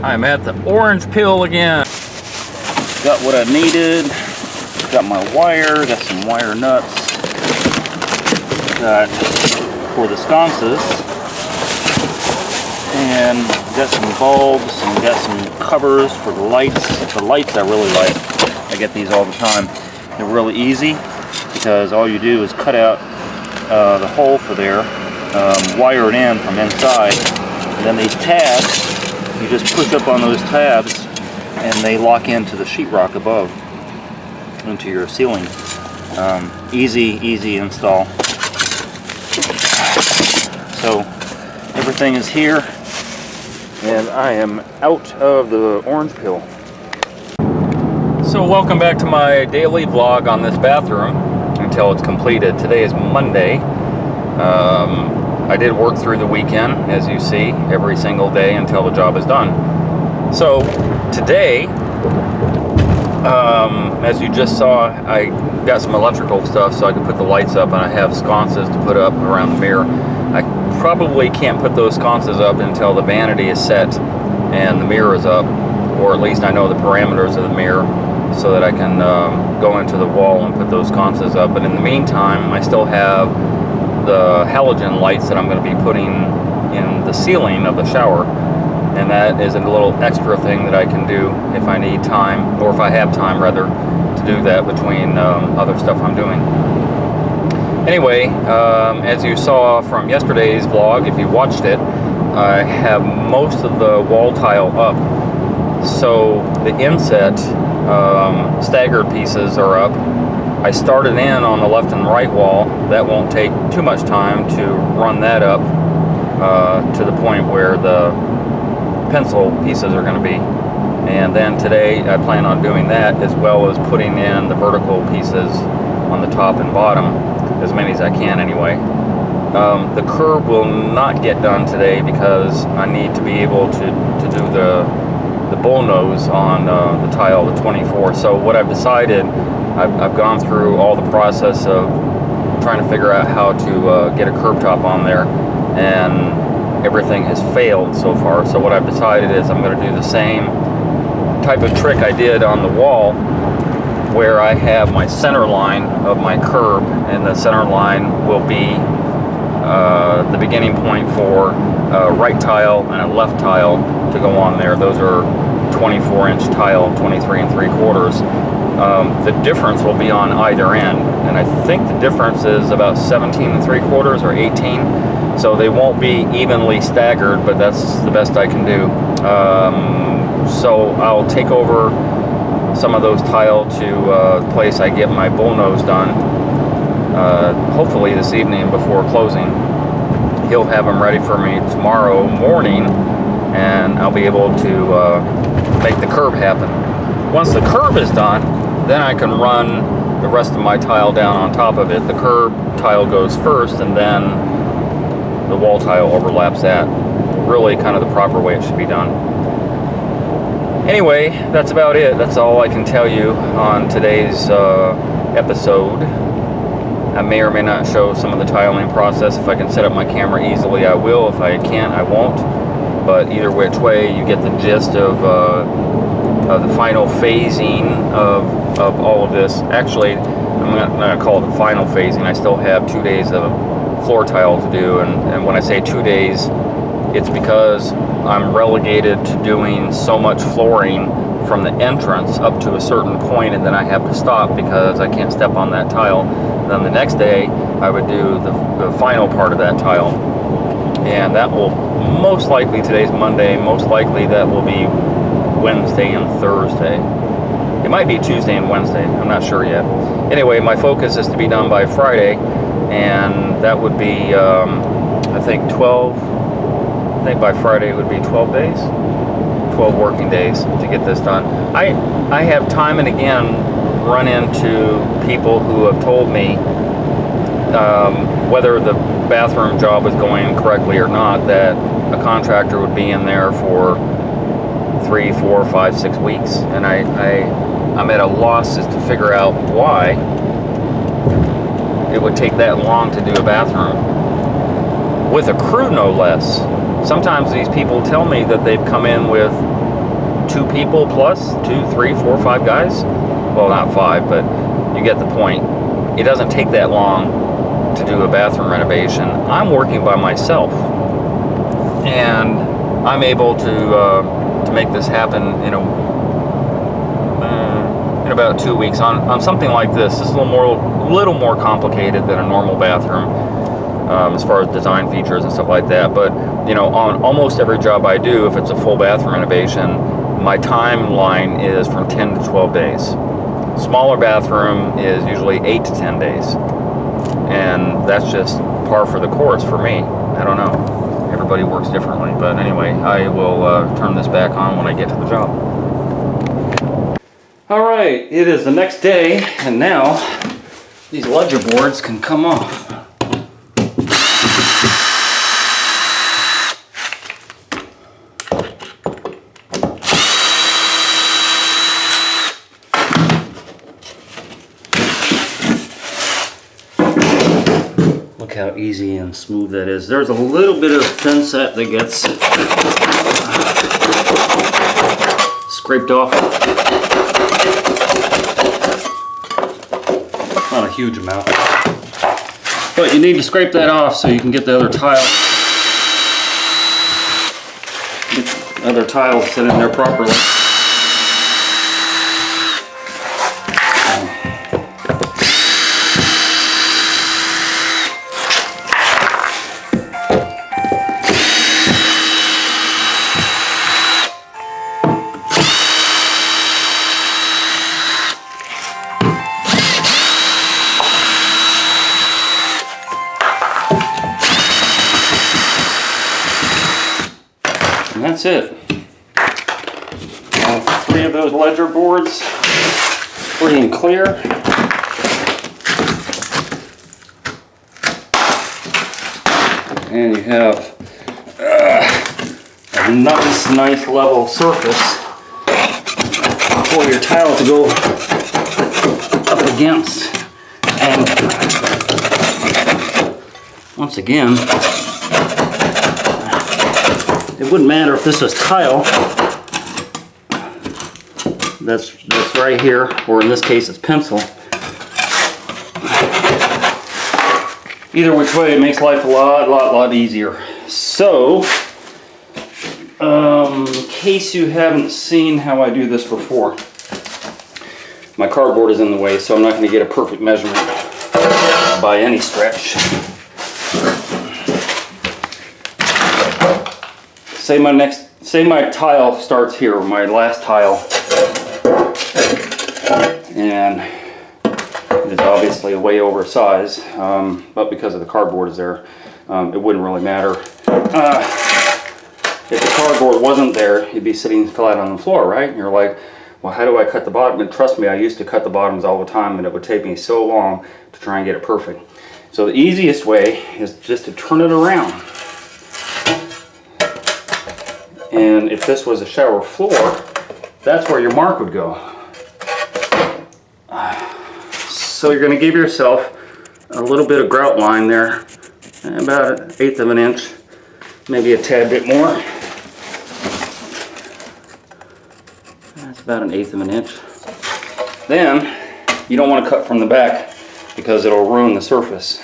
I'm at the orange peel again. Got what I needed. Got my wire, got some wire nuts. Got for the sconces. And got some bulbs and got some covers for the lights. The lights I really like. I get these all the time. They're really easy because all you do is cut out the hole for there, wire it in from inside, and then these tabs, you just push up on those tabs and they lock into the sheetrock above, into your ceiling. Easy install. So everything is here, and I am out of the orange peel. So welcome back to my daily vlog on this bathroom until it's completed. Today is Monday. I did work through the weekend, as you see, every single day until the job is done. So today, as you just saw, I got some electrical stuff so I can put the lights up, and I have sconces to put up around the mirror. I probably can't put those sconces up until the vanity is set and the mirror is up, or at least I know the parameters of the mirror so that I can go into the wall and put those sconces up. But in the meantime, I still have the halogen lights that I'm going to be putting in the ceiling of the shower, and that is a little extra thing that I can do if I need time, or if I have time rather, to do that between other stuff I'm doing. Anyway, as you saw from yesterday's vlog, if you watched it, I have most of the wall tile up. So the inset staggered pieces are up. I started in on the left and right wall. That won't take too much time to run that up to the point where the pencil pieces are going to be. And then today I plan on doing that, as well as putting in the vertical pieces on the top and bottom, as many as I can anyway. The curb will not get done today because I need to be able to do the bullnose on the tile, the 24. So what I've decided, I've gone through all the process of trying to figure out how to get a curb top on there, and everything has failed so far. So what I've decided is I'm going to do the same type of trick I did on the wall, where I have my center line of my curb, and the center line will be the beginning point for a right tile and a left tile to go on there. Those are 24-inch tile, 23 3/4. The difference will be on either end, and I think the difference is about 17 3/4 or 18. So they won't be evenly staggered, but that's the best I can do. So I'll take over some of those tile to the place I get my bullnose done, hopefully this evening before closing. He'll have them ready for me tomorrow morning, and I'll be able to make the curb happen. Once the curb is done, then I can run the rest of my tile down on top of it. The curb tile goes first, and then the wall tile overlaps that. Really kind of the proper way it should be done. Anyway, that's about it. That's all I can tell you on today's episode. I may or may not show some of the tiling process. If I can set up my camera easily, I will. If I can't, I won't. But either which way, you get the gist of the final phasing of all of this. Actually, I'm not going to call it the final phasing. I still have 2 days of floor tile to do. And when I say 2 days, it's because I'm relegated to doing so much flooring from the entrance up to a certain point, and then I have to stop because I can't step on that tile. Then the next day I would do the final part of that tile, and that will most likely, today's Monday, most likely that will be Wednesday and Thursday. It might be Tuesday and Wednesday, I'm not sure yet. Anyway, my focus is to be done by Friday, and that would be I think by Friday it would be 12 days, 12 working days to get this done. I have time and again run into people who have told me whether the bathroom job is going correctly or not, that a contractor would be in there for 3, 4, 5, 6 weeks, and I'm at a loss as to figure out why it would take that long to do a bathroom with a crew, no less. Sometimes these people tell me that they've come in with 2 people plus, 2, 3, 4, 5 guys. Well, not 5, but you get the point. It doesn't take that long to do a bathroom renovation. I'm working by myself, and I'm able to make this happen in about 2 weeks on something like this. It's a little more complicated than a normal bathroom as far as design features and stuff like that. But on almost every job I do, if it's a full bathroom renovation, my timeline is from 10 to 12 days. Smaller bathroom is usually 8 to 10 days, and that's just par for the course for me. I don't know. Everybody works differently, but anyway, I will turn this back on when I get to the job. Alright, it is the next day, and now these ledger boards can come off. Look how easy and smooth that is. There's a little bit of thin set that gets scraped off. Not a huge amount, but you need to scrape that off so you can get the other tile set in there properly. And that's it. All 3 of those ledger boards free and clear. And you have a nice level surface for your tile to go up against. And once again, it wouldn't matter if this was tile that's right here, or in this case it's pencil. Either which way, it makes life a lot easier. So, in case you haven't seen how I do this before, my cardboard is in the way, so I'm not going to get a perfect measurement by any stretch. Say my tile starts here, my last tile, and it's obviously way oversized, but because of the cardboard is there, it wouldn't really matter. If the cardboard wasn't there, you'd be sitting flat on the floor, right? And you're like, well, how do I cut the bottom? And trust me, I used to cut the bottoms all the time, and it would take me so long to try and get it perfect. So the easiest way is just to turn it around. And if this was a shower floor, that's where your mark would go. So you're going to give yourself a little bit of grout line there, about 1/8 of an inch, maybe a tad bit more. That's about 1/8 of an inch. Then you don't want to cut from the back because it'll ruin the surface.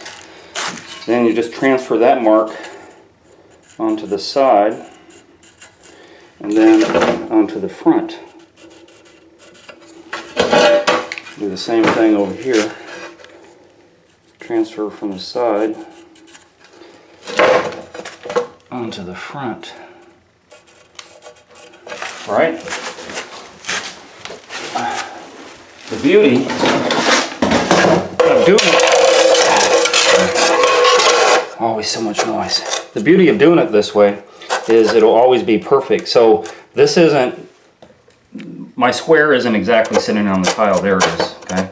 Then you just transfer that mark onto the side, and then onto the front. Do the same thing over here. Transfer from the side onto the front. Right? The beauty of doing it, always so much noise. The beauty of doing it this way is it'll always be perfect. So this isn't, my square isn't exactly sitting on the tile, there it is, okay?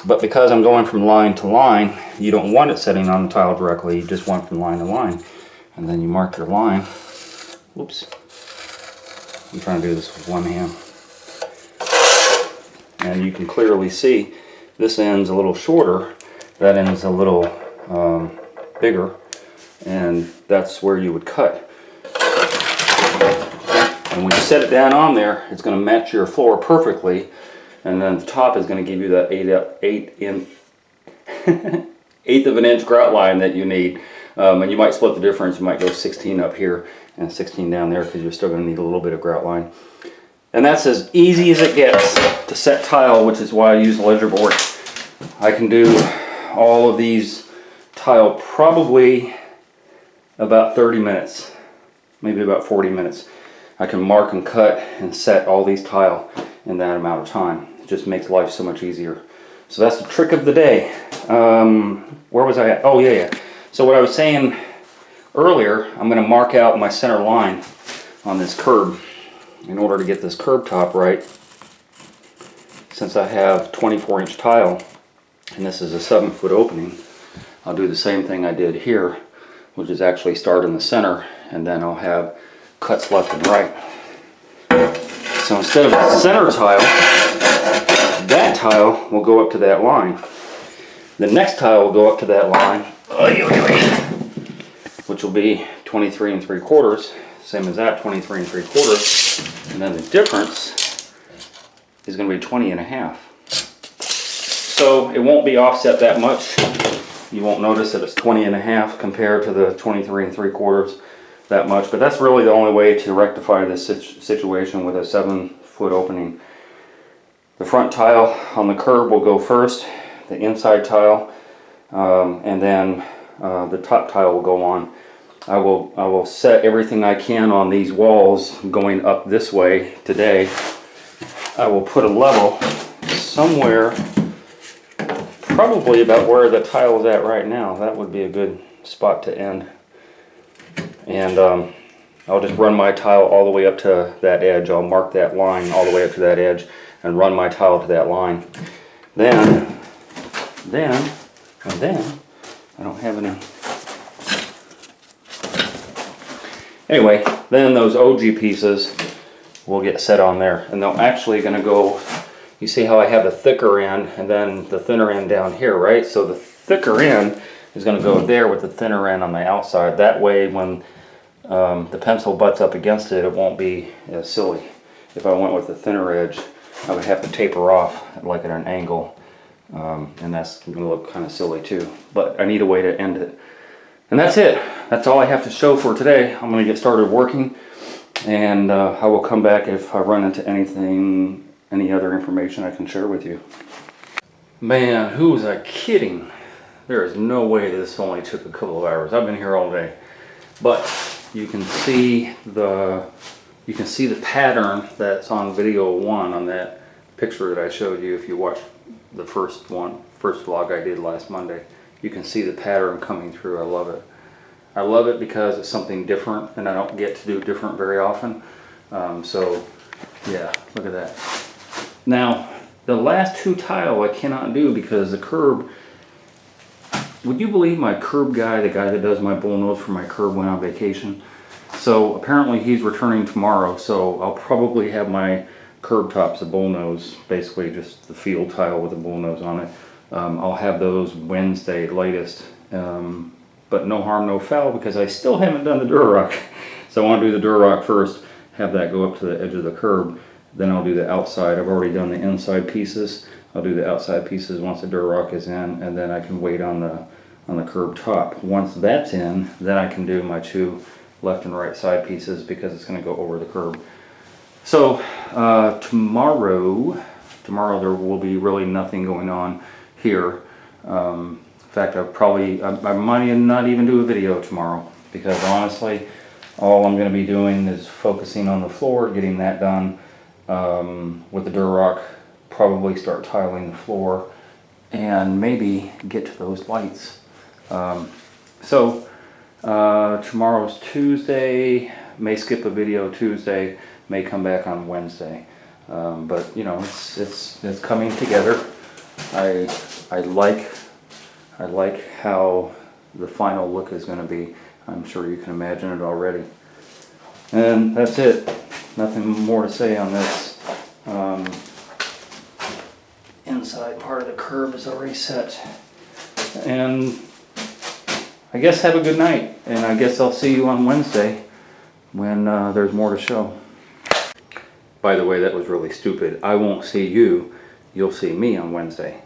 But because I'm going from line to line, you don't want it sitting on the tile directly, you just want from line to line. And then you mark your line. Whoops. I'm trying to do this with one hand. And you can clearly see this end's a little shorter, that end's a little bigger, and that's where you would cut. And when you set it down on there, it's going to match your floor perfectly. And then the top is going to give you that eighth of an inch grout line that you need. And you might split the difference. You might go 16 up here and 16 down there because you're still going to need a little bit of grout line. And that's as easy as it gets to set tile, which is why I use the ledger board. I can do all of these tile probably about 30 minutes, maybe about 40 minutes. I can mark and cut and set all these tile in that amount of time. It just makes life so much easier. So that's the trick of the day. Where was I at? Oh yeah. So what I was saying earlier, I'm going to mark out my center line on this curb in order to get this curb top right. Since I have 24-inch tile and this is a 7-foot opening, I'll do the same thing I did here, which is actually start in the center and then I'll have cuts left and right. So instead of the center tile, that tile will go up to that line. The next tile will go up to that line, which will be 23 3/4, same as that, 23 3/4, and then the difference is going to be 20 1/2. So it won't be offset that much. You won't notice that it's 20 1/2 compared to the 23 3/4 that much, but that's really the only way to rectify this situation with a 7-foot opening. The front tile on the curb will go first, the inside tile, and then the top tile will go on. I will set everything I can on these walls going up this way today. I will put a level somewhere, probably about where the tile is at right now. That would be a good spot to end. And I'll just run my tile all the way up to that edge. I'll mark that line all the way up to that edge and run my tile to that line. Then, I don't have any. Anyway, then those OG pieces will get set on there. And they're actually going to go, you see how I have the thicker end and then the thinner end down here, right? So the thicker end is going to go there with the thinner end on the outside. That way when the pencil butts up against it, it won't be as silly. If I went with the thinner edge, I would have to taper off like at an angle, and that's going to look kind of silly too. But I need a way to end it. And that's it. That's all I have to show for today. I'm going to get started working, and I will come back if I run into anything, any other information I can share with you. Man, who was I kidding? There is no way this only took a couple of hours. I've been here all day. But you can see the pattern that's on video 1 on that picture that I showed you. If you watched the first vlog I did last Monday, you can see the pattern coming through. I love it. I love it because it's something different and I don't get to do different very often. So yeah, look at that. Now the last 2 tile I cannot do because the curb, would you believe my curb guy, the guy that does my bullnose for my curb, went on vacation? So apparently he's returning tomorrow, so I'll probably have my curb tops a bullnose, basically just the field tile with a bullnose on it. I'll have those Wednesday latest, but no harm, no foul, because I still haven't done the Durarock. So I want to do the Durarock first, have that go up to the edge of the curb, then I'll do the outside. I've already done the inside pieces. I'll do the outside pieces once the Durarock is in, and then I can wait on the curb top. Once that's in, then I can do my 2 left and right side pieces because it's going to go over the curb. So tomorrow there will be really nothing going on here. In fact, I might not even do a video tomorrow because honestly, all I'm going to be doing is focusing on the floor, getting that done with the Durarock. Probably start tiling the floor and maybe get to those lights. Tomorrow's Tuesday, may skip a video Tuesday, may come back on Wednesday. But you know, it's coming together. I like how the final look is going to be. I'm sure you can imagine it already. And that's it. Nothing more to say on this. Inside part of the curb is already set. And I guess have a good night. And I guess I'll see you on Wednesday when there's more to show. By the way, that was really stupid. I won't see you. You'll see me on Wednesday.